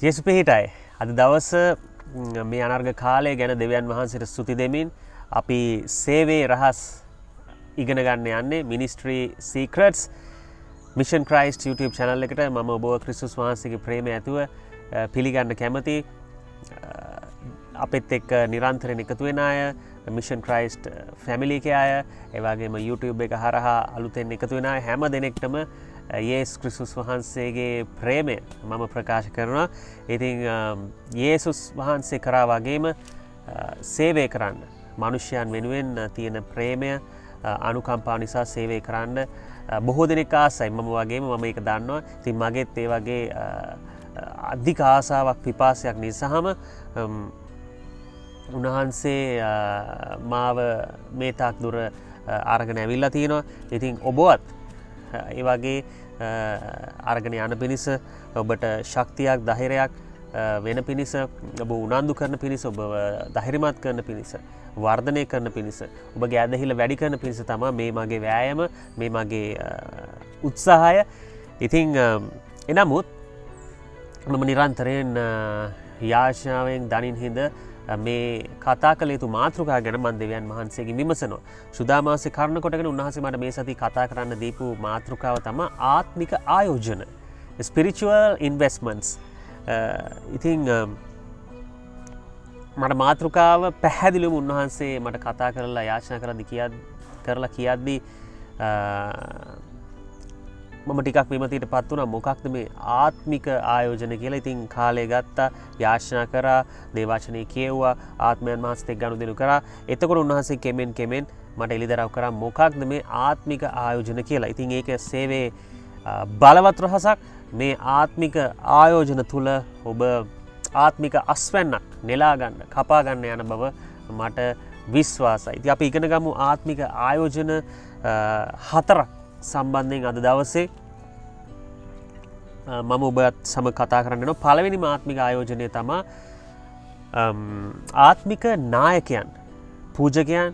යේසු පිහිටයි. අද දවස මේ අනර්ග කාලය ගැන දෙවියන් වහන්සේට ස්තුති දෙමින් අපි සේවයේ රහස් ඉගෙන ගන්න යන්නේ ministry secrets mission Christ YouTube channel එකට. මම ඔබව ක්‍රිස්තුස් වහන්සේගේ ප්‍රේමය ඇතුව පිළිගන්න කැමති. අපිත් එක්ක නිරන්තරයෙන් එකතු වෙන අය, මිෂන් ක්‍රයිස්ට් ෆැමිලි එකේ අය, ඒ වගේම YouTube එක හරහා අලුතෙන් එකතු වෙන අය හැම දෙනෙක්ටම යේසුස් ක්‍රිස්තුස් වහන්සේගේ ප්‍රේමය මම ප්‍රකාශ කරනවා. ඉතින් යේසුස් වහන්සේ කරා වගේම සේවය කරන්න, මනුෂ්‍යයන් වෙනුවෙන් තියෙන ප්‍රේමය අනුකම්පාව නිසා සේවය කරන්න බොහෝ දෙනෙක් ආසයි. මම වගේම මම ඒක දන්නවා. ඉතින් මගෙත් ඒ වගේ අධික ආසාවක් පිපාසයක් නිසාම උන්වහන්සේ මාව මේ තාක් දුර අරගෙන ඇවිල්ලා තියෙනවා. ඉතින් ඔබවත් ඒ වගේ අරගෙන යන පිණිස, ඔබට ශක්තියක් ධෛර්යයක් වෙන පිණිස, ඔබ උනන්දු කරන පිණිස, ඔබ ධෛර්යමත් කරන පිණිස, වර්ධනය කරන පිණිස, ඔබගේ ඇදහිල්ල වැඩි කරන පිණිස තමයි මේ මගේ වෑයම, මේ මගේ උත්සාහය. ඉතින් එනමුත් මම නිරන්තරයෙන් යාඥාවෙන් දනින් හිඳ මේ කතා කළ යුතු මාතෘකා ගැන මන් දෙවියන් වහන්සේගෙන් විමසනවා. සුදාමාසේ කරුණ කොටගෙන උන්වහන්සේ මට මේ සති කතා කරන්න දීපු මාතෘකාව තමයි ආත්මික ආයෝජන, ස්පිරිචුවල් ඉන්වෙස්ට්මන්ට්ස්. ඉතින් මට මාතෘකාව පැහැදිලිවම උන්වහන්සේ මට කතා කරලා යාඥා කරලා කියද්දී මම ටිකක් විමතියට පත් වුණා. මොකක්ද මේ ආත්මික ආයෝජන කියලා. ඉතින් කාලය ගත්තා, යාඥා කරා, දේවචනේ කියවුවා, ආත්මයන් වහන්සේට ගනුදෙනු කරා. එතකොට උන්වහන්සේ කෙමෙන් මට එළිදරව් කරා මොකක්ද මේ ආත්මික ආයෝජන කියලා. ඉතින් ඒක සේවයේ බලවත් රහසක්. මේ ආත්මික ආයෝජන තුල ඔබ ආත්මික අස්වැන්නක් නෙලා ගන්න, කපා ගන්න යන බව මට විශ්වාසයි. ඉතින් අපි ඉගෙන ගමු ආත්මික ආයෝජන 4ක් සම්බන්ධයෙන් අද දවසේ මම ඔබත් සමග කතා කරන්න යනවා. පළවෙනිම ආත්මික ආයෝජනය තමයි ආත්මික නායකයන්, පූජකයන්,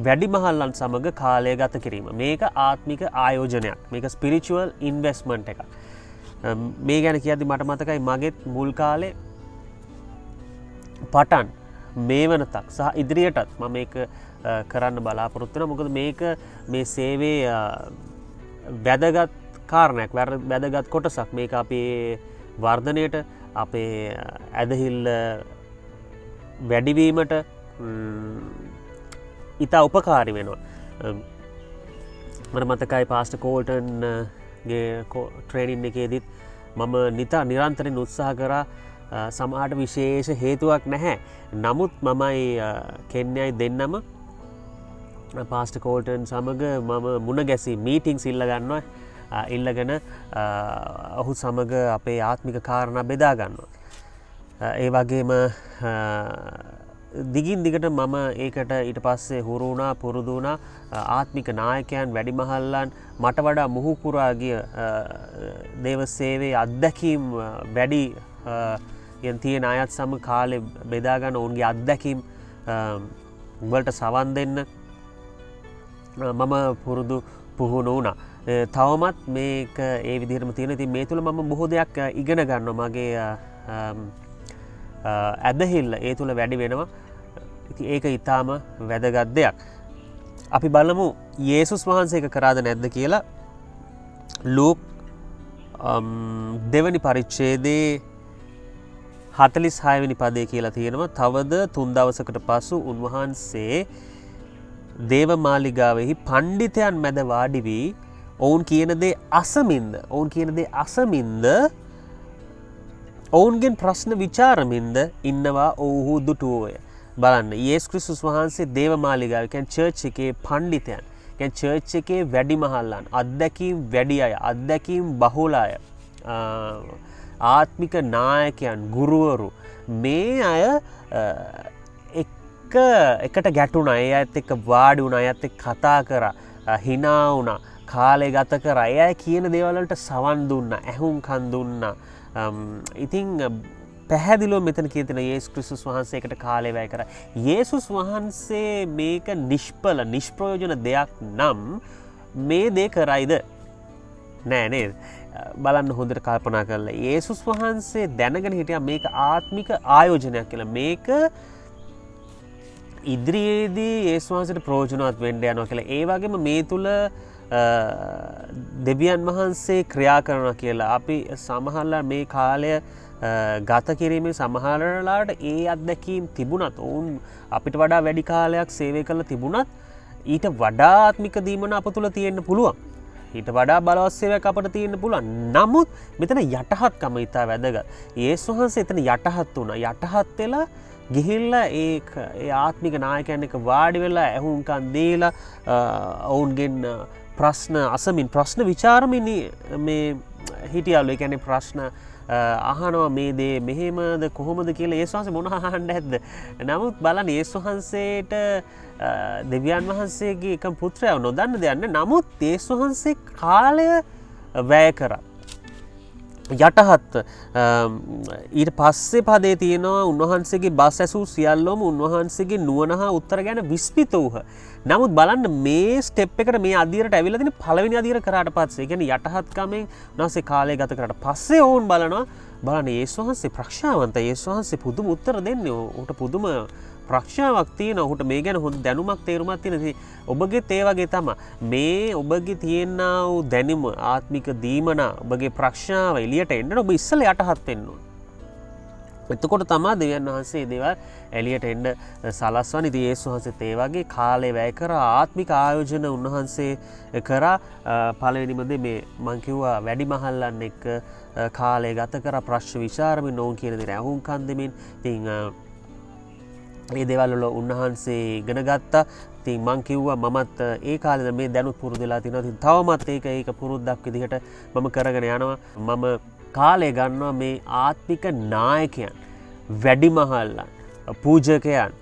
වැඩිමහල්ලන් සමග කාලය ගත කිරීම. මේක ආත්මික ආයෝජනයක්. මේක ස්පිරිචුවල් ඉන්වෙස්ට්මන්ට් එකක්. මේ ගැන කියද්දි මට මතකයි මගෙත් මුල් කාලේ පටන් මේ වනතක් සහ ඉදිරියටත් මම මේක කරන්න බලාපොරොත්තු වෙනවා. මොකද මේක මේ සේවයේ වැදගත් කාරණයක්, වැදගත් කොටසක්. මේක අපේ වර්ධනයට, අපේ ඇදහිල්ල වැඩිවීමට ඉතා උපකාරී වෙනවා. මට මතකයි පාස්ටර් කෝල්ටන්ගේ ට්‍රේනින් එකේදීත් මම නිරන්තරයෙන් උත්සාහ කරා. සමහරට විශේෂ හේතුවක් නැහැ. නමුත් මමයි කෙන්නයි දෙන්නම පාස්ටර් කෝල්ටන් සමග මම මුණ ගැසී මීටින්ග්ස් ඉල්ලගන්නවා. ඉල්ලගෙන ඔහු සමග අපේ ආත්මික කාරණා බෙදා ගන්නවා. ඒ වගේම දිගින් දිගට මම ඒකට ඊට පස්සේ හුරු වුණා, පුරුදු වුණා. ආත්මික නායකයන්, වැඩිමහල්ලන්, මට වඩා මුහුකුරා ගිය දේව සේවයේ අත්දැකීම් වැඩි තියෙන අයත් සමග කාලේ බෙදා ගන්න, ඔවුන්ගේ අත්දැකීම් වලට සවන් දෙන්න මම පුහුණු වුණා. තවමත් මේක ඒ විදිහටම තියෙනවා. ඉතින් මේ තුල මම බොහෝ දෙයක් ඉගෙන ගන්නවා. මගේ ඇදහිල්ල ඒ තුල වැඩි වෙනවා. ඉතින් ඒක ඊටාම වැදගත් දෙයක්. අපි බලමු යේසුස් වහන්සේ ඒක කරාද නැද්ද කියලා. ලූක් දෙවනි පරිච්ඡේදයේ 46 වෙනි පදේ කියලා තියෙනවා. තවද 3 දවසකට පසු උන්වහන්සේ දේවමාලිගාවෙහි පණ්ඩිතයන් මැද වාඩි වී ඔවුන් කියන දේ අසමින්ද ඔවුන්ගෙන් ප්‍රශ්න විචාරමින්ද ඉන්නවා ඔවුහු දුටුවෝය. බලන්න, යේසුස් ක්‍රිස්තුස් වහන්සේ දේවමාලිගාවේ කියන්නේ චර්ච් එකේ පණ්ඩිතයන්, කියන්නේ චර්ච් එකේ වැඩිමහල්ලන්, අත්දැකීම් වැඩි අය, අත්දැකීම් බහුල අය, ආත්මික නායකයන්, ගුරුවරු, මේ අය එකට ගැටුණා. ඒ අයත් එක්ක වාඩි වුණා, අයත් එක්ක කතා කරා, හිනා වුණා, කාලය ගත කරා. ඒ අය කියන දේවල් වලට සවන් දුන්නා, ඇහුම්කන් දුන්නා. ඉතින් පැහැදිලිව මෙතන කියන යේසුස් ක්‍රිස්තුස් වහන්සේකට කාලය වැය කරා. යේසුස් වහන්සේ මේක නිෂ්ප්‍රයෝජන දෙයක් නම් මේ දේ කරයිද? නෑ නේද? බලන්න හොඳට කල්පනා කරලා යේසුස් වහන්සේ දැනගෙන හිටියා මේක ආත්මික ආයෝජනයක් කියලා. මේක ඉදිරියේදී යේසුස් වහන්සේට ප්‍රයෝජනවත් වෙන්න යනවා කියලා. ඒ වගේම මේ තුල දෙවියන් වහන්සේ ක්‍රියා කරනවා කියලා. අපි සමහරලා මේ කාලය ගත කිරීමේ සමහරලාට ඒ අත්දැකීම් තිබුණත් ඔවුන් අපිට වඩා වැඩි කාලයක් සේවය කරලා තිබුණත් ඊට වඩා ආත්මික දීමන අප තුළ තියෙන්න පුළුවන්. ඊට වඩා බලවත් සේවයක් අපට තියෙන්න පුළුවන්. නමුත් මෙතන යටහත්කම ඉතා වැදගත්. යේසුස් වහන්සේ එතන යටහත් වුණා. යටහත් වෙලා ගිහිල්ලා ඒ ආත්මික නායකයන් එක්ක වාඩි වෙලා ඇහුම්කන් දීලා ඔවුන්ගෙන් ප්‍රශ්න අසමින් ප්‍රශ්න විචාරමින් මේ හිටියලු. ඒ කියන්නේ ප්‍රශ්න අහනවා මේ දේ මෙහෙමද කොහොමද කියලා. යේසුස් වහන්සේ මොන අහන්න ඇද්ද? නමුත් බලන්න යේසුස් වහන්සේට දෙවියන් වහන්සේගේ එකම පුත්‍රයව නොදන්න දෙයක් නෑ. නමුත් යේසුස් වහන්සේ කාලය වැය කරා. යටහත් ඊට පස්සේ පදේ තියෙනවා උන්වහන්සේගේ බස් ඇසූ සියල්ලෝම උන්වහන්සේගේ නුවණ හා උත්තර ගැන විස්මිත වූහ. නමුත් බලන්න මේ ස්ටෙප් එකට මේ අදියරට ඇවිල්ලා තියෙන පළවෙනි අදියර කරාට පස්සේ, ඒ කියන්නේ යටහත්කමෙන් උන්වහන්සේ කාලය ගත කරාට පස්සේ ඕන් බලන්න යේසුස් වහන්සේ ප්‍රඥාවන්තයි. යේසුස් වහන්සේ පුදුම උත්තර දෙන්නේ. ඌට පුදුම ප්‍රඥාවක් තියෙනවා. ඌට මේ ගැන හොඳ දැනුමක් තේරුමක් තියෙනවා. ඔබගේ ඒ වගේ තමයි මේ ඔබගේ තියෙනා වූ දැනුම ආත්මික දීමන ඔබගේ ප්‍රඥාව එළියට එන්න ඔබ ඉස්සෙල්ලා යටහත් වෙන්න ඕන. එතකොට තමයි දෙවියන් වහන්සේ දේවල් එළියට එන්න සලස්වන්නේ. ඉතින් යේසුස් වහන්සේත් ඒ වගේ කාලේ වැය කරා ආත්මික ආයෝජන උන්වහන්සේ කරා. පළවෙනිම දේ මේ මං කිව්වා වැඩිමහල්ලන් එක්ක කාලය ගත කරා ප්‍රශ්න විචාරමින් ඔවුන් කියන දේ අහුම්කන් දෙමින්. ඉතින් මේ දේවල් වල උන්වහන්සේ ඉගෙන ගත්තා. ඉතින් මං කිව්වා මමත් ඒ කාලේ මේ දැනුත් පුරුදු වෙලා තිනවා. ඉතින් තවමත් ඒක පුරුද්දක් විදිහට මම කරගෙන යනවා. මම කාලය ගන්නවා මේ ආත්මික නායකයන්, වැඩිමහල්ලන්, පූජකයන්,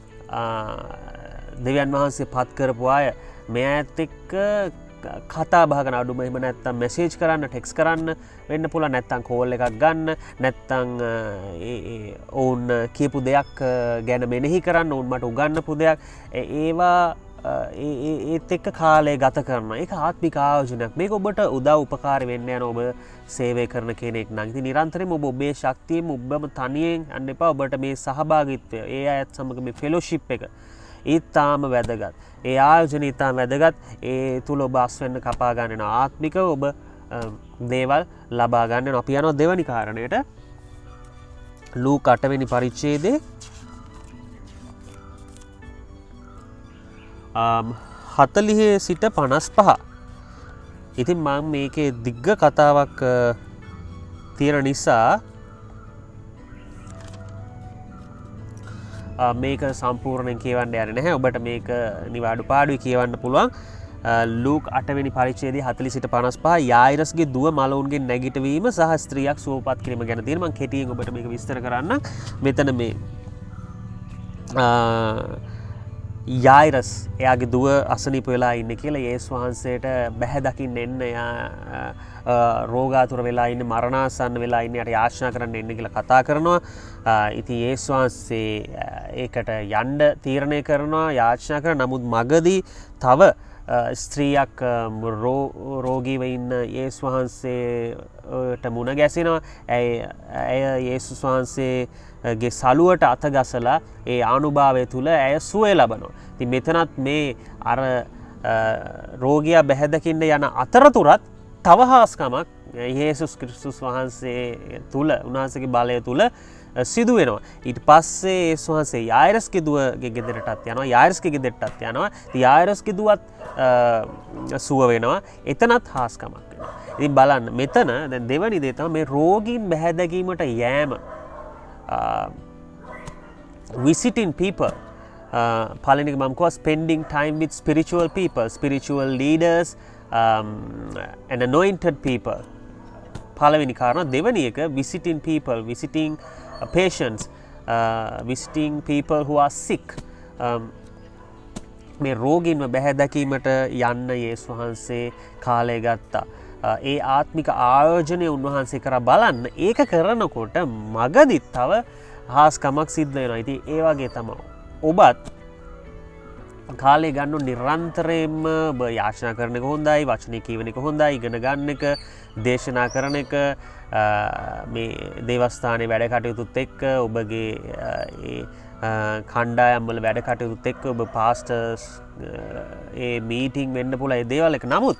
දෙවියන් වහන්සේ පත් කරපු අය මේ ඇත් එක්ක කතා බහ කරන අඩුම එහෙම නැත්තම් මෙසේජ් කරන්න, ටෙක්ස්ට් කරන්න වෙන්න පුළුවන්. නැත්තම් කෝල් එකක් ගන්න, නැත්තම් ඔවුන් කියපු දෙයක් ගැන මෙනෙහි කරන්න, ඔවුන් මට උගන්වපු දෙයක් ඒවා ඒත් එක්ක කාලය ගත කරනවා. ඒක ආත්මික ආයෝජනයක්. මේක ඔබට උදව් උපකාර වෙන්න යන ඔබ සේවය කරන කෙනෙක් නම් ඉතින් නිරන්තරයෙන්ම ඔබ ඔබේ ශක්තියෙන් ඔබම තනියෙන් යන්න එපා. ඔබට මේ සහභාගීත්වය, ඒ අයත් සමග මේ ෆෙලෝෂිප් එක ඊටාම වැදගත්. ඒ ආයෝජන ඊටාම වැදගත්. ඒ තුල ඔබ අස්වෙන්න කපා ගන්න ආත්මික ඔබ දේවල් ලබා ගන්න. අපි යනවා දෙවැනි කාරණයට. ලූක 8 වෙනි පරිච්ඡේදයේ 40 සිට 55. ඉතින් මම මේකේ දිග්ග කතාවක් තියෙන නිසා මේක සම්පූර්ණයෙන් කියවන්න යන්නේ නැහැ. ඔබට මේක නිවාඩු පාඩුවේ කියවන්න පුළුවන්. ලූක් 8 වෙනි පරිච්ඡේදයේ 40 සිට 55 යායිරස්ගේ දුව මලවුන්ගෙන් නැගිටවීම සහ ස්ත්‍රියක් සුවපත් කිරීම ගැන තියෙන. මම කෙටියෙන් ඔබට මේක විස්තර කරන්නම්. මෙතන මේ යායිරස් එයාගේ දුව අසනීප වෙලා ඉන්නේ කියලා යේසුස් වහන්සේට බැහැ දකින්න එන්න, එයා රෝගාතුර වෙලා ඉන්නේ, මරණාසන්න වෙලා ඉන්නේ, යට යාචනා කරන්න එන්න කියලා කතා කරනවා. ඉතින් යේසුස් වහන්සේ ඒකට යන්න තීරණය කරනවා, යාචනා කරනවා. නමුත් මගදී තව ස්ත්‍රියක් රෝගීව ඉන්න යේසුස් වහන්සේට මුණ ගැසෙනවා. ඇය යේසුස් වහන්සේගේ සලුවට අත ගසලා ඒ ආනුභාවය තුල ඇය සුවය ලබනවා. ඉතින් මෙතනත් මේ අර රෝගියා බැහැදකින්න යන අතරතුරත් තව හාස්කමක් යේසුස් ක්‍රිස්තුස් වහන්සේ තුල, උන්වහන්සේගේ බලය තුල සිදු වෙනවා. ඊට පස්සේ යේසුස් වහන්සේ යායිරස්ගේ දුවගේ ගෙදරටත් යනවා. යායිරස්ගේ ගෙදරටත් යනවා. ඉතින් යායිරස්ගේ දුවත් සුව වෙනවා. එතනත් හාස්කමක් වෙනවා. ඉතින් බලන්න මෙතන දැන් දෙවැනි දේ තමයි මේ රෝගීන් බැහැදකීමට යෑම. Visiting people. පළවෙනි එක මම කිව්වා spending time with spiritual people, spiritual leaders and anointed people. පළවෙනි කාරණා. දෙවෙනි එක visiting people, visiting patients, visiting people who are sick. මේ රෝගීන්ව බැහැ දැකීමට යන්න යේසුස් වහන්සේ කාලය ගත්තා. ඒ ආත්මික ආයෝජනය උන්වහන්සේ කරා. බලන්න ඒක කරනකොට මගදිත් තව හාස්කමක් සිද්ධ වෙනවා. ඉතින් ඒ වගේ තමයි ඔබත් කාලේ ගන්න නිරන්තරයෙන්ම යාචනා කරන එක හොඳයි, වචනය කියවන එක හොඳයි, ඉගෙන ගන්න එක, දේශනා කරන එක, මේ දේවස්ථානයේ වැඩ කටයුතුත් එක්ක ඔබගේ කණ්ඩායම්වල වැඩ කටයුතුත් එක්ක ඔබ පාස්ටර්ස් මීටිං වෙන්න පුළුවන් ඒ දේවල් එක. නමුත්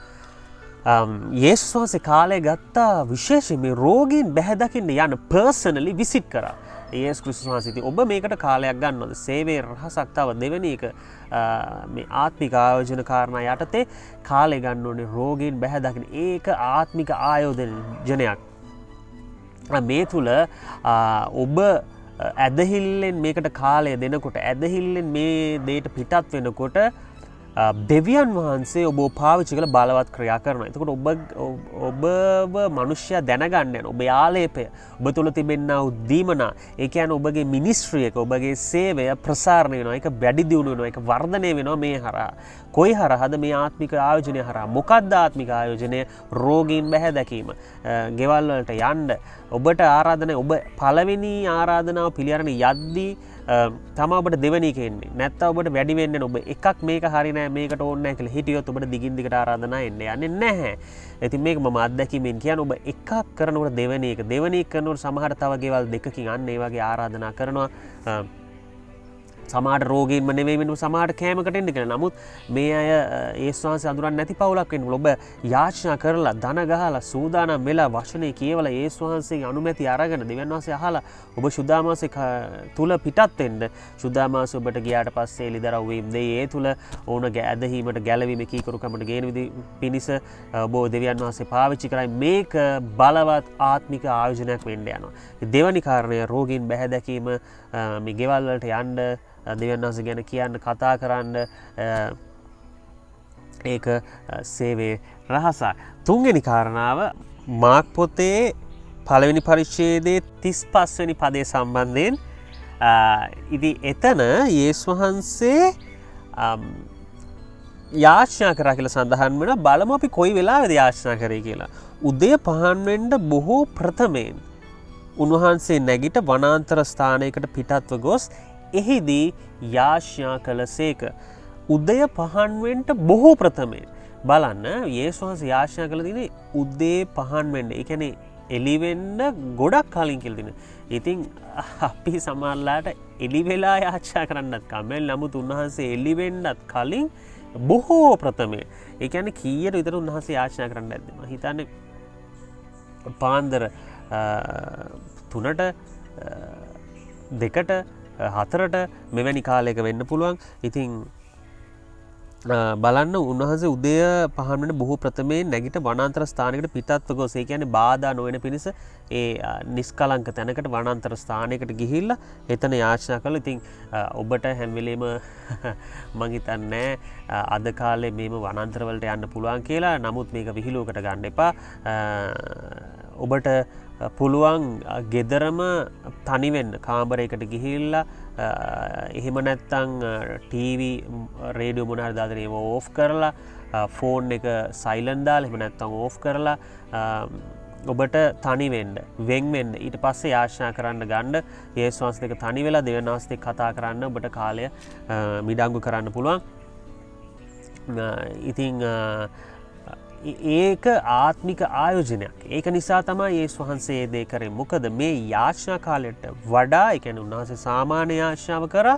යේසුස් වහන්සේ කාලය ගත්තා විශේෂයෙන් මේ රෝගීන් බැහැ දකින්න යන පර්සනලි විසිට් කරා. යේසුස් ක්‍රිස්තුස් වහන්සේ ඉතින් ඔබ මේකට කාලයක් ගන්නවද? සේවයේ රහසක් තව දෙවෙනි එක මේ ආත්මික ආයෝජන කාරණා යටතේ කාලය ගන්න ඕනේ රෝගීන් බැහැ දකින්න. ඒක ආත්මික ආයෝජනයක්. මේ තුල ඔබ ඇදහිල්ලෙන් මේකට කාලය දෙනකොට, ඇදහිල්ලෙන් මේ දේට පිටත් වෙනකොට දෙවියන් වහන්සේ ඔබ පාවිච්චි කළ බලවත් ක්‍රියා කරනවා. එතකොට ඔබව මනුෂ්‍යයා දැනගන්න යන ඔබේ ආලේපය, ඔබ තුළ තිබෙනා වූ දීමනා, ඒ කියන්නේ ඔබගේ මිනිස්ට්‍රි එක, ඔබගේ සේවය ප්‍රසාරණය වෙනවා, ඒක වැඩි දියුණු වෙනවා, ඒක වර්ධනය වෙනවා මේ හරහා. කොයි හරහාද? මේ ආත්මික ආයෝජනය හරහා. මොකක්ද ආත්මික ආයෝජනය? රෝගීන් බැහැ දැකීම. ගෙවල් වලට යන්න ඔබට ආරාධනය, ඔබ පළවෙනි ආරාධනාව පිළිඅරගෙන යද්දී තම ඔබට දෙවනි එක එන්නේ. නැත්නම් ඔබට වැඩි වෙන්නේ ඔබ එකක් මේක හරි නෑ, මේකට ඕනේ නෑ කියලා හිටියොත් ඔබට දිගින් දිගට ආරාධනා එන්නේ යන්නේ නැහැ. ඉතින් මේක මම අත්දැකීමෙන් කියන්නේ ඔබ එකක් කරනකොට දෙවනි එක කරනකොට සමහර තව ගෙවල් දෙකකින් අන්න ඒ වගේ ආරාධනා කරනවා. සමහර රෝගීන්ම නෙවෙයි වෙන සමහර කෑමකට එන්න කියලා. නමුත් මේ අය යේසුස් වහන්සේ අඳුරන්නේ නැති පවුලක් වෙන්න. ඔබ යාචනා කරලා ධන ගහලා සූදානම් වෙලා වචනේ කියවලා යේසුස් වහන්සේගේ අනුමැතිය අරගෙන දෙවියන් වහන්සේ අහලා ඔබ සුදාමාසේ තුල පිටත් වෙන්න. සුදාමාස ඔබට ගියාට පස්සේ එලිදරව් වීම දෙයි ඒ තුල ඕන ඇදහිීමට ගැලවීම කීකරුකමට ගේන විදි පිණිස ඔබ දෙවියන් වහන්සේ පාවිච්චි කරයි. මේක බලවත් ආත්මික ආයෝජනයක් වෙන්න යනවා. දෙවැනි කාරණය රෝගීන් බැහැ දැකීම. මේ ගෙවල් වලට යන්න, දෙවියන් වහන්සේ ගැන කියන්න, කතා කරන්න, ඒක සේවයේ රහසක්. තුන්වෙනි කාරණාව මාක් පොතේ පළවෙනි පරිච්ඡේදයේ 35 වෙනි පදයේ සම්බන්ධයෙන් ඉතින් එතන යේසුස් වහන්සේ යාචනා කරා කියලා සඳහන් වෙනවා. බලමු අපි කොයි වෙලාවෙද යාචනා කරේ කියලා. උදේ පහන් වෙන්න බොහෝ ප්‍රථමයෙන් උන්වහන්සේ නැගිට වනාන්තර ස්ථානයකට පිටත්ව ගොස් එහිදී යාචනා කළසේක. උදය පහන් වෙන්න බොහෝ ප්‍රථමයෙන්. බලන්න යේසුස් වහන්සේ යාචනා කළ දිනේ උදේ පහන් වෙන්න. ඒ කියන්නේ එළි වෙන්න ගොඩක් කලින් කියලා දින. ඉතින් අපි සමහරලාට එළි වෙලා යාචනා කරන්නත් කමෙල්. නමුත් උන්වහන්සේ එළි වෙන්නත් කලින් බොහෝ ප්‍රථමයෙන්. ඒ කියන්නේ කීයට විතර උන්වහන්සේ යාචනා කරන්න ඇද්ද? මම හිතන්නේ පාන්දර 3ට 2ට 4ට මෙවැනි කාලයක වෙන්න පුළුවන්. ඉතින් බලන්න උන්වහන්සේ උදය පහන් වෙන බොහෝ ප්‍රථමයෙන් නැගිට වනාන්තර ස්ථානයකට පිටත්ව ගොස්. ඒ කියන්නේ බාධා නොවන පිණිස ඒ නිස්කලංක තැනකට වනාන්තර ස්ථානයකට ගිහිල්ලා එතන යාචනා කළා. ඉතින් ඔබට හැම වෙලේම මං හිතන්නේ අද කාලේ මේම වනාන්තර වලට යන්න පුළුවන් කියලා. නමුත් මේක විහිළුවකට ගන්න එපා. ඔබට පුළුවන් ගෙදරම තනිවෙන්න කාමරයකට ගිහිල්ලා එහෙම නැත්තං ටීවී රේඩියෝ මොනහරි දාගෙන ඒව ඕෆ් කරලා ෆෝන් එක සයිලන්ට් දාලා එහෙම නැත්තං ඕෆ් කරලා ඔබට තනිවෙන්න වෙන් වෙන්න ඊට පස්සේ යාචනා කරන්න ගන්න යේසුස් වහන්සේ එක්ක තනි වෙලා දෙවියන් වහන්සේ එක්ක කතා කරන්න ඔබට කාලය මිඩංගු කරන්න පුළුවන්. ඉතින් ඒක ආත්මික ආයෝජනයක්. ඒක නිසා තමයි යේසුස් වහන්සේ දේ කරේ. මොකද මේ යාචනා කාලයට වඩා ඒ කියන්නේ උන්වහන්සේ සාමාන්‍ය යාචනාව කරා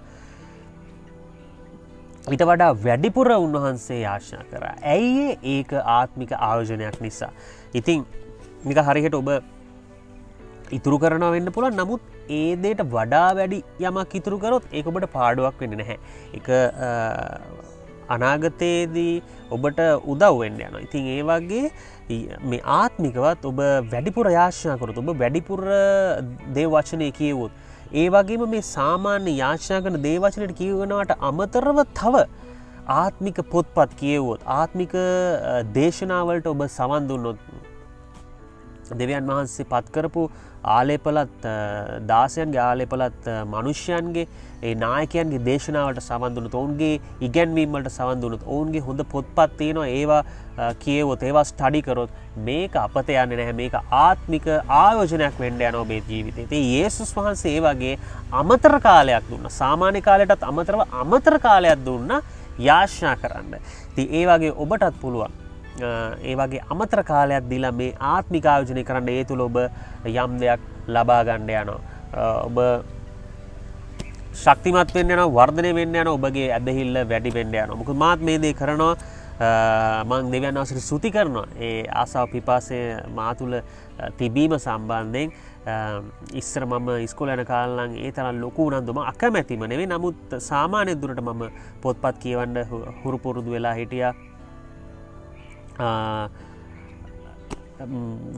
ඊට වඩා වැඩිපුර උන්වහන්සේ යාචනා කරා. ඇයි ඒක ආත්මික ආයෝජනයක් නිසා. ඉතින් මේක හරියට ඔබ ඉතුරු කරනවා වෙන්න පුළුවන්. නමුත් ඒ දේට වඩා වැඩි යමක් ඉතුරු කරොත් ඒක ඔබට පාඩුවක් වෙන්නේ නැහැ. ඒක අනාගතයේදී ඔබට උදව් වෙන්න යනවා. ඉතින් ඒ වගේ මේ ආත්මිකවත් ඔබ වැඩිපුර යාචනා කරොත්, ඔබ වැඩිපුර දේ වචනේ කියවොත්, ඒ වගේම මේ සාමාන්‍ය යාචනා කරන දේ වචනයට කියවනවට අමතරව තව ආත්මික පොත්පත් කියවුවොත්, ආත්මික දේශනාවලට ඔබ සවන් දුන්නොත්, දෙවියන් වහන්සේ පත් කරපු ආලේපලත් දාසයන්ගේ ආලේපලත් මනුෂ්‍යයන්ගේ ඒ නායකයන්ගේ දේශනාවට සවන් දුන්නොත්, ඔවුන්ගේ ඉගැන්වීම් වලට සවන් දුන්නොත්, ඔවුන්ගේ හොඳ පොත්පත් තියෙනවා ඒවා කියවොත්, ඒවා ස්ටඩි කරොත් මේක අපත යන්නේ නැහැ. මේක ආත්මික ආයෝජනයක් වෙන්න යනවා මේ ජීවිතේ. ඉතින් යේසුස් වහන්සේ ඒ වගේ අමතර කාලයක් දුන්නා. සාමාන්‍ය කාලයටත් අමතරව අමතර කාලයක් දුන්නා යාශ්නා කරන්න. ති ඒ වගේ ඔබටත් පුළුවන් ඒ වගේ අමතර කාලයක් දීලා මේ ආත්මික ආයෝජනය කරන්න ඒ තුළ ඔබ යම් දෙයක් ලබා ගන්න යනවා. ඔබ ශක්තිමත් වෙන්න යනවා, වර්ධනය වෙන්න යනවා, ඔබගේ ඇදහිල්ල වැඩි වෙන්න යනවා. මොකද මාත් මේ දේ කරනවා. මං දෙවියන් වහන්සේට ස්තුති කරනවා ඒ ආසාව පිපාසය මා තුළ තිබීම සම්බන්ධයෙන්. ඉස්සර මම ඉස්කෝලේ යන කාලේ නම් ඒ තරම් ලොකු උනන්දුව මම අකමැතිම නෙවෙයි. නමුත් සාමාන්‍ය දුරට මම පොත්පත් කියවන්න හුරු පුරුදු වෙලා හිටියා.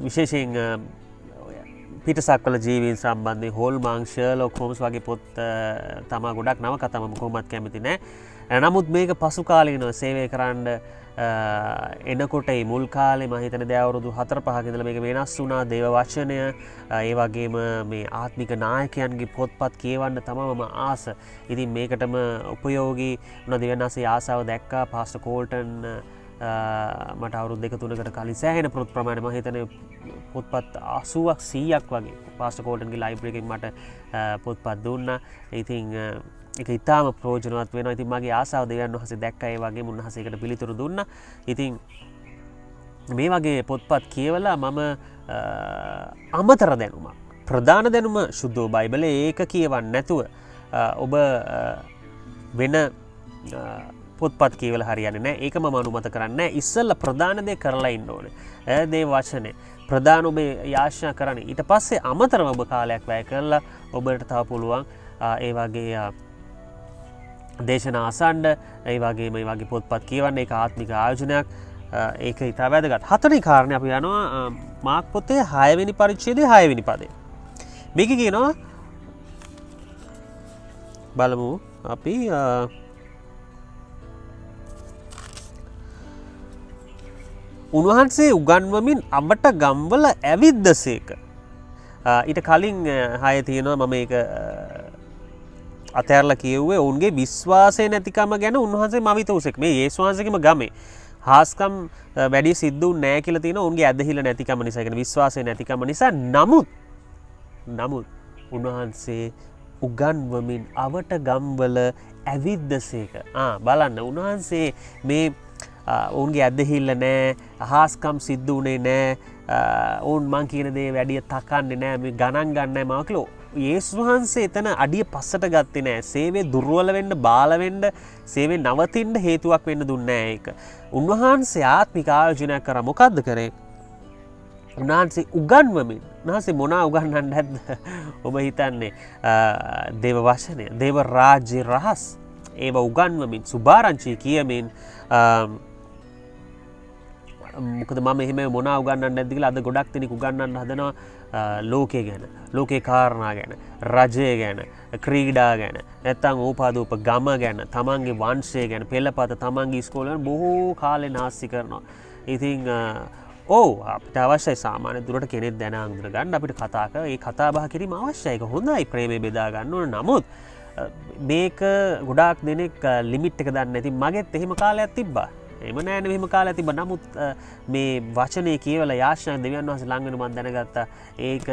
විශේෂයෙන් පිටසක්වල ජීවීන් සම්බන්ධයෙන් හෝල්මාං ෂර්ලොක් හෝම්ස් වගේ පොත් තමා ගොඩක් නවකතා මම කොහොමත් කැමති නෑ. නමුත් මේක පසු කාලීනව සේවය කරන්න එනකොට මුල් කාලේ මම හිතන දෑවරුදු 4-5 ඉඳලා මේක වෙනස් වුණා. දේව වචනය ඒ වගේම මේ ආත්මික නායකයන්ගේ පොත්පත් කියවන්න තමයි මම ආස. ඉතින් මේකටම උපයෝගී වුණ දෙවියන්වහන්සේ ආසාව දැක්කා. පාස්ටර් කෝල්ටන් මට අවුරුදු 2-3කට කලින් සෑහෙන ප්‍රමාණය මම හිතන්නේ පොත්පත් 80ක් 100ක් වගේ පාස්ටර් කෝල්ටන්ගේ ලයිබ්‍රරි එකෙන් මට පොත්පත් දුන්නා. ඉතින් ඒක ඉතාම ප්‍රයෝජනවත් වෙනවා. ඉතින් මගේ ආසාව දෙවියන් වහන්සේ දැක්කා. ඒ වගේම උන්වහන්සේකට පිළිතුරු දුන්නා. ඉතින් මේ වගේ පොත්පත් කියවලා මම අමතර දැනුමක් ප්‍රධාන දැනුම සුද්ධ බයිබලයේ ඒක කියවන්නේ නැතුව ඔබ වෙන පොත්පත් කියවලා හරියන්නේ නැහැ. ඒක මම අනුමත කරන්නේ නැහැ. ඉස්සෙල්ලා ප්‍රධාන දේ කරලා ඉන්න ඕනේ. දේ වචනේ ප්‍රධාන ඔබ යාඥා කරන්නේ. ඊට පස්සේ අමතරව ඔබ කාලයක් වැය කරලා ඔබට තව පුළුවන් ඒ වගේ දේශනා අසන්න, ඒ වගේම මේ වගේ පොත්පත් කියවන්න. ඒක ආත්මික ආයෝජනයක්. ඒක ඉතා වැදගත්. හතරවෙනි කාරණේ අපි යනවා මාක් පොතේ 6 වෙනි පරිච්ඡේදයේ 6 වෙනි පදේ. මේක කියනවා බලමු අපි උන්වහන්සේ උගන්වමින් අබට ගම්වල ඇවිද්දසේක. ඊට කලින් 6 තියෙනවා මම ඒක අතෑරලා කියුවේ ඔවුන්ගේ විශ්වාසය නැතිකම ගැන උන්වහන්සේ මවිත උසෙක්. මේ යේසුස් වහන්සේගේම ගමේ හාස්කම් වැඩි සිද්ධ වුනේ නැහැ කියලා තියෙනවා. ඔවුන්ගේ ඇදහිල්ල නැතිකම නිසා, කියන විශ්වාසය නැතිකම නිසා. නමුත් උන්වහන්සේ උගන්වමින් අවට ගම්වල ඇවිද්දසේක. බලන්න උන්වහන්සේ මේ ඔවුන්ගේ ඇදහිල්ල නෑ, අහස්කම් සිද්ධ වුණේ නෑ, ඔවුන් මං කියන දේ වැඩිය තකන්නේ නෑ, මේ ගණන් ගන්නෑ මම කියලා. යේසුස් වහන්සේ එතන අඩිය පස්සට ගත්තේ නෑ. සේවය දුර්වල වෙන්න, බාල වෙන්න, සේවය නවතින්න හේතුවක් වෙන්න දුන්නේ නෑ ඒක. උන්වහන්සේ ආත්මික ආයෝජනයක් කරා. මොකද්ද කරේ? උන්වහන්සේ උගන්වමින්. උන්වහන්සේ මොනවා උගන්වන්නද නැද්ද? ඔබ හිතන්නේ දේව වචනය, දේව රාජ්‍ය රහස් ඒව උගන්වමින්, සුභාරංචි කියමින්. මොකද මම එහෙම මොනවා උගන්වන්නේ නැද්ද කියලා අද ගොඩක් දෙනෙක් උගන්වන්න හදනවා. ලෝකය ගැන, ලෝකේ කාරණා ගැන, රජය ගැන, ක්‍රීඩා ගැන, නැත්නම් ඕපාදූප ගම ගැන, තමන්ගේ වංශය ගැන, පෙළපත, තමන්ගේ ඉස්කෝලේ ගැන බොහෝ කාලේ නාස්ති කරනවා. ඉතින් අපිට අවශ්‍යයි සාමාන්‍ය දුරට කෙනෙක් දැන අඳුර ගන්න, අපිට කතා කරලා ඒ කතා බහ කිරීම අවශ්‍යයි. ඒක හොඳයි, ප්‍රේමය බෙදා ගන්න ඕන. නමුත් මේක ගොඩාක් දෙනෙක් ලිමිට් එක දන්නේ නැති. මගෙත් එහෙම කාලයක් තිබ්බා. එම නෑන මෙම කාලා තිබ. නමුත් මේ වචනය කියවල යාශ්නා දෙවියන් වහස ළංගෙන මන් දැනගත්තා ඒක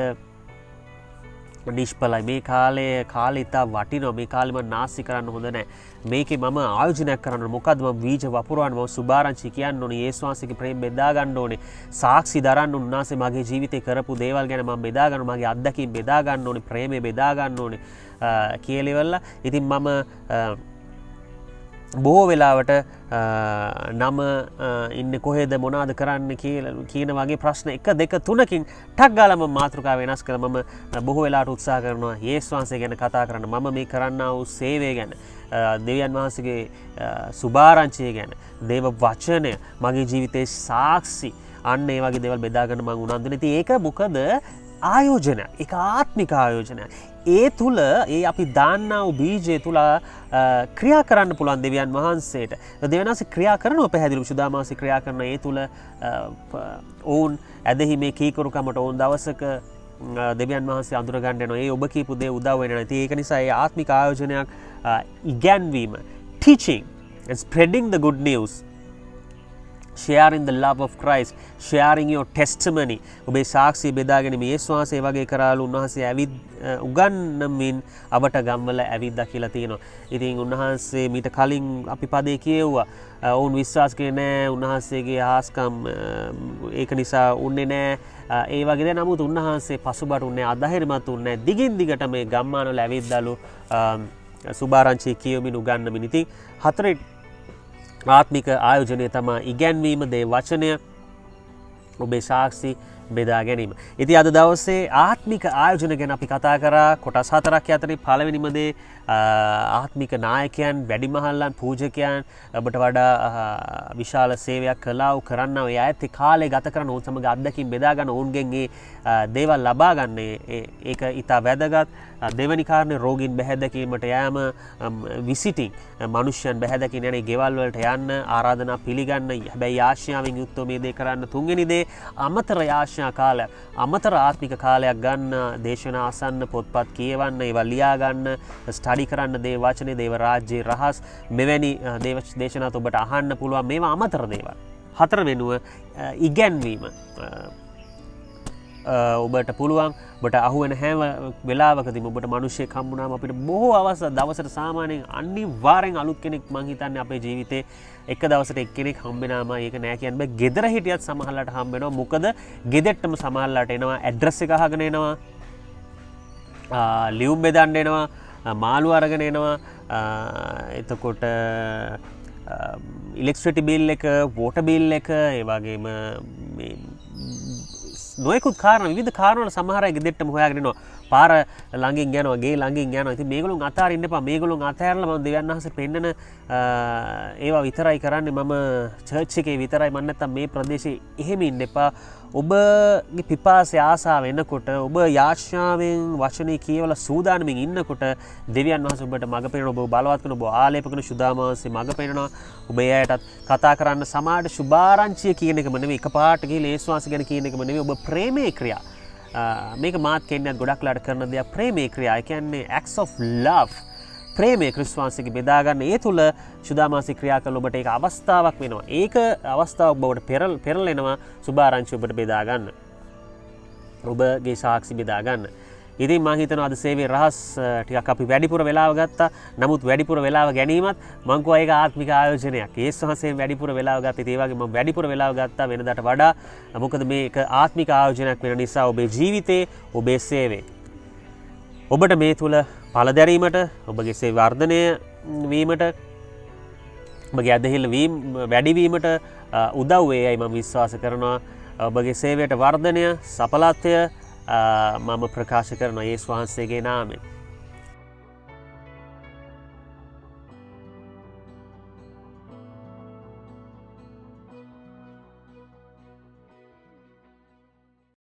නිෂ්පලයි. මේ කාලේ ඉතා වටිනවා. මේ කාලෙම නාස්ති කරන්න හොඳ නෑ. මේකේ මම ආයෝජනයක් කරන්න. මොකද්ද මම බීජ වපුරවන්න, මම සුභාරංචි කියන්න ඕනේ, යේසුස් වහන්සේගේ ප්‍රේම බෙදා ගන්න ඕනේ, සාක්ෂි දරන්න. උන්වහන්සේ මගේ ජීවිතේ කරපු දේවල් ගැන මම බෙදා ගන්න, මගේ අත්දැකීම් බෙදා ගන්න ඕනේ, ප්‍රේමය බෙදා ගන්න ඕනේ කියලෙවල්ලා. ඉතින් මම බොහෝ වෙලාවට නම ඉන්න කොහෙද මොනාද කරන්න කියන වගේ ප්‍රශ්න 1 2 3කින් ටක් ගාලා මම මාතෘකාව වෙනස් කරලා මම බොහෝ වෙලාවට උත්සාහ කරනවා යේසුස් වහන්සේ ගැන කතා කරන්න. මම මේ කරන්නා වූ සේවය ගැන, දෙවියන් වහන්සේගේ සුභාරංචිය ගැන, දේව වචනය, මගේ ජීවිතයේ සාක්ෂි, අන්න ඒ වගේ දේවල් බෙදා ගන්න මම උනන්දුනේ. ඉතින් ඒක මොකද ආයෝජනය, ඒක ආත්මික ආයෝජනය. ඒ තුළ ඒ අපි දාන්නා වූ බීජය තුළ ක්‍රියා කරන්න පුළුවන් දෙවියන් වහන්සේට. දෙවියන් වහන්සේ ක්‍රියා කරනවා පැහැදිලිව. සුදාමාසි ක්‍රියා කරන ඒ තුළ ඔවුන් ඇදහිමේ කීකරුකමට ඔවුන් දවසක දෙවියන් වහන්සේ අඳුරගන්න යනවා. ඒ ඔබ කියපු දේ උදව් වෙන්නේ නැති. ඒක නිසා ඒ ආත්මික ආයෝජනයක් ඉගැන්වීම, teaching and spreading the good news, sharing the love of Christ, sharing your testimony. ඔබේ සාක්ෂිය බෙදාගෙන යේසුස් වහන්සේ වගේ කරාලු උන්වහන්සේ ඇවිත් උගන්වමින් අපට ගම්වල ඇවිද්දා කියලා තියෙනවා. ඉතින් උන්වහන්සේ මීට කලින් අපි පදේ කියෙව්වා. ඔවුන් විශ්වාස කරේ නෑ උන්වහන්සේගේ හාස්කම් ඒක නිසා උන්නේ නෑ. ඒ වගේ දේ නමුත් උන්වහන්සේ පසුබට උන්නේ අධෛර්යමත් උන්නේ දිගින් දිගට මේ ගම්මානවල ඇවිද්දාලු සුභාරංචි කියමින් උගන්වමින්. ඉතින් හතරේ ආත්මික ආයෝජනය තමා ඉගැන්වීම දේ වචනය ඔබේ සාක්ෂි බෙදා ගැනීම. ඉති අද දවසේ ආත්මික ආයෝජන ගැන අපි කතා කරා කොටස් 4ක් අතරේ පළවෙනිම දේ ආත්මික නායකයන් වැඩිමහල්ලන් පූජකයන් ඔබට වඩා විශාල සේවයක් කළා වූ කරන්නව ඒ අයත් ඒ කාලේ ගත කරන ඔවුන් සමග අත්දැකීම් බෙදා ගන්න ඔවුන්ගෙන් ඒ දේවල් ලබා ගන්න ඒක ඉතා වැදගත්. දෙවැනි කාරණේ රෝගීන් බැහැදැකීමට යෑම විසිටින් මනුෂ්‍යයන් බැහැදැකීම යන ගෙවල් වලට යන්න ආරාධනා පිළිගන්න හැබැයි ආශ්‍යාවෙන් යුක්තව මේ දේ කරන්න. තුන්වෙනි දේ අමතර ආශ්‍යා කාලය අමතර ආත්මික කාලයක් ගන්න දේශනා අසන්න පොත්පත් කියවන්න ඒවා ලියා ගන්න ස්ටඩි කරන්න දේ වචනේ දේව රාජ්‍යයේ රහස් මෙවැනි දේශනාත් ඔබට අහන්න පුළුවන් මේවා අමතර දේවල්. හතර වෙනුව ඉගැන්වීම ඔබට පුළුවන් ඔබට අහුවෙන හැම වෙලාවකදීම ඔබට මිනිස්සෙක් හම්බුනාම අපිට බොහෝ අවස්ථා දවසට සාමාන්‍යයෙන් අනිවාර්යෙන් අලුත් කෙනෙක් මං හිතන්නේ අපේ ජීවිතේ එක දවසට එක්කෙනෙක් හම්බෙනාම ඒක නෑ කියන්න බෑ. ගෙදර හිටියත් සමහරලාට හම්බෙනවා. මොකද ගෙදෙට්ටම සමහරලාට එනවා ඇඩ්‍රස් එක අහගෙන එනවා. ලියුම් බෙදන්න එනවා. මාළු අරගෙන එනවා. එතකොට ඉලෙක්ට්‍රිසිටි බිල් එක, වෝටර් බිල් එක, ඒ වගේම මේ නොයෙකුත් කාරණා විවිධ කාරණා වල සමහර අය ගෙදෙට්ටම හොයාගෙන එනවා. පාර ළඟින් යනවා, ගේ ළඟින් යනවා. ඉතින් මේගොල්ලොන් අතාරින්න එපා. මේගොල්ලොන් අතහැරලා මම දෙවියන් වහන්සේ පෙන්නන ඒවා විතරයි කරන්නේ. මම චර්ච් එකේ විතරයි මම නැත්තම් මේ ප්‍රදේශේ එහෙම ඉන්න එපා. ඔබගේ පිපාසය ආසාව එනකොට ඔබ යාඥාවෙන් වචනේ කියවලා සූදානමින් ඉන්නකොට දෙවියන් වහන්සේ ඔබට මඟ පෙන්නන ඔබ බලවත් කරන ඔබ ආලේප කරන සුදාමාංශේ මඟ පෙන්නනවා. ඔබ එයාටත් කතා කරන්න සමාඩ සුභාරංචිය කියන එකම නෙමෙයි එකපාරට ගිහලා යේසුස් වහන්සේ ගැන කියන එකම නෙමෙයි ඔබ ප්‍රේමයේ ක්‍රියා මේක මාත් කෙන්නත් ගොඩක්ලාට කරන දෙයක් ප්‍රේමයේ ක්‍රියා. ඒ කියන්නේ acts of love. ප්‍රේමයේ ක්‍රිස්තුස් වහන්සේගේ බෙදා ගන්න ඒ තුල සුදාමාසි ක්‍රියා කළ ඔබට ඒක අවස්ථාවක් වෙනවා. ඒක අවස්ථාවක් බවට පෙරලෙනවා සුභාරංචි ඔබට බෙදා ගන්න. ඔබගේ සාක්ෂි බෙදා ගන්න. ඉතින් මම හිතනවා අද සේවයේ රහස් ටිකක් අපි වැඩිපුර වෙලාව ගත්තා. නමුත් වැඩිපුර වෙලාව ගැනීමත් මම කිව්වා ඒක ආත්මික ආයෝජනයක්. යේසුස් වහන්සේ වැඩිපුර වෙලාව ගත්තා. ඒ වගේ මම වැඩිපුර වෙලාව ගත්තා වෙනදාට වඩා. මොකද මේක ආත්මික ආයෝජනයක් වෙන නිසා ඔබේ ජීවිතේ ඔබේ සේවයේ ඔබට මේ තුල පළ දැරීමට ඔබගේ සේව වර්ධනය වීමට ඔබගේ ඇදහිල්ල වීම වැඩිවීමට උදව් වේයයි මම විශ්වාස කරනවා. ඔබගේ සේවයට වර්ධනය සඵලත්වය මම ප්‍රකාශ කරනවා යේසුස් වහන්සේගේ නාමයෙන්.